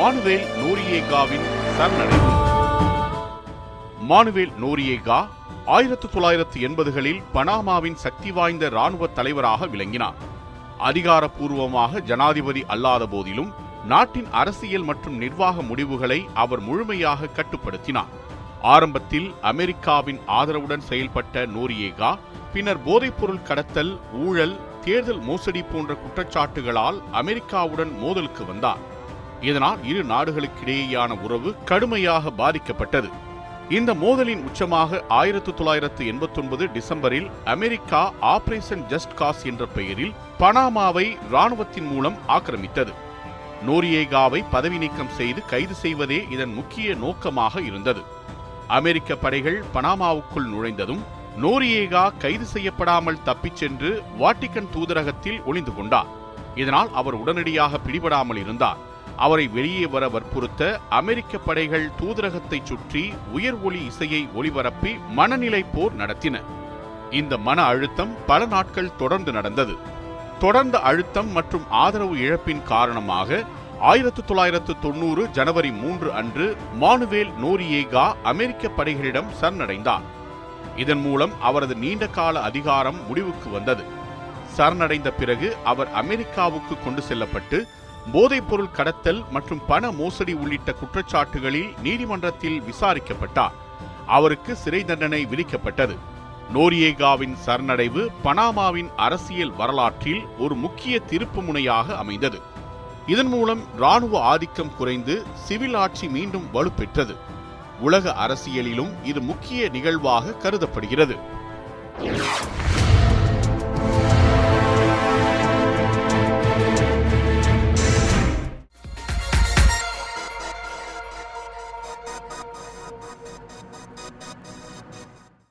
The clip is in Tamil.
மானுவேல் நோரியேகாவின் சரணடைவு. மானுவேல் நோரியேகா 1980களில் பனாமாவின் சக்தி வாய்ந்த இராணுவ தலைவராக விளங்கினார். அதிகாரப்பூர்வமாக ஜனாதிபதி அல்லாத போதிலும் நாட்டின் அரசியல் மற்றும் நிர்வாக முடிவுகளை அவர் முழுமையாக கட்டுப்படுத்தினார். ஆரம்பத்தில் அமெரிக்காவின் ஆதரவுடன் செயல்பட்ட நோரியேகா பின்னர் போதைப்பொருள் கடத்தல், ஊழல், தேர்தல் மோசடி போன்ற குற்றச்சாட்டுகளால் அமெரிக்காவுடன் மோதலுக்கு வந்தார். இதனால் இரு நாடுகளுக்கிடையேயான உறவு கடுமையாக பாதிக்கப்பட்டது. இந்த மோதலின் உச்சமாக 1989 டிசம்பரில் அமெரிக்கா ஆபரேஷன் ஜஸ்ட் காஸ் என்ற பெயரில் பனாமாவை இராணுவத்தின் மூலம் ஆக்கிரமித்தது. நோரியேகாவை பதவி நீக்கம் செய்து கைது செய்வதே இதன் முக்கிய நோக்கமாக இருந்தது. அமெரிக்க படைகள் பனாமாவுக்குள் நுழைந்ததும் நோரியேகா கைது செய்யப்படாமல் தப்பிச் சென்று வாட்டிகன் தூதரகத்தில் ஒளிந்து கொண்டார். இதனால் அவர் உடனடியாக பிடிபடாமல் இருந்தார். அவரை வெளியே வர வற்புறுத்த அமெரிக்க படைகள் தூதரகத்தை சுற்றி உயர் ஒலி இசையை ஒளிபரப்பி மனநிலை போர் நடத்தின. இந்த மன அழுத்தம் பல நாட்கள் தொடர்ந்து நடந்தது. தொடர்ந்த அழுத்தம் மற்றும் ஆதரவு இழப்பின் காரணமாக 1990 ஜனவரி 3 அன்று மானுவேல் நோரியேகா அமெரிக்க படைகளிடம் சரணடைந்தார். இதன் மூலம் அவரது நீண்டகால அதிகாரம் முடிவுக்கு வந்தது. சரணடைந்த பிறகு அவர் அமெரிக்காவுக்கு கொண்டு செல்லப்பட்டு போதைப்பொருள் கடத்தல் மற்றும் பண மோசடி உள்ளிட்ட குற்றச்சாட்டுகளில் நீதிமன்றத்தில் விசாரிக்கப்பட்டார். அவருக்கு சிறை தண்டனை விதிக்கப்பட்டது. நோரியேகாவின் சரணடைவு பனாமாவின் அரசியல் வரலாற்றில் ஒரு முக்கிய திருப்பு முனையாக அமைந்தது. இதன் மூலம் இராணுவ ஆதிக்கம் குறைந்து சிவில் ஆட்சி மீண்டும் வலுப்பெற்றது. உலக அரசியலிலும் இது முக்கிய நிகழ்வாக கருதப்படுகிறது.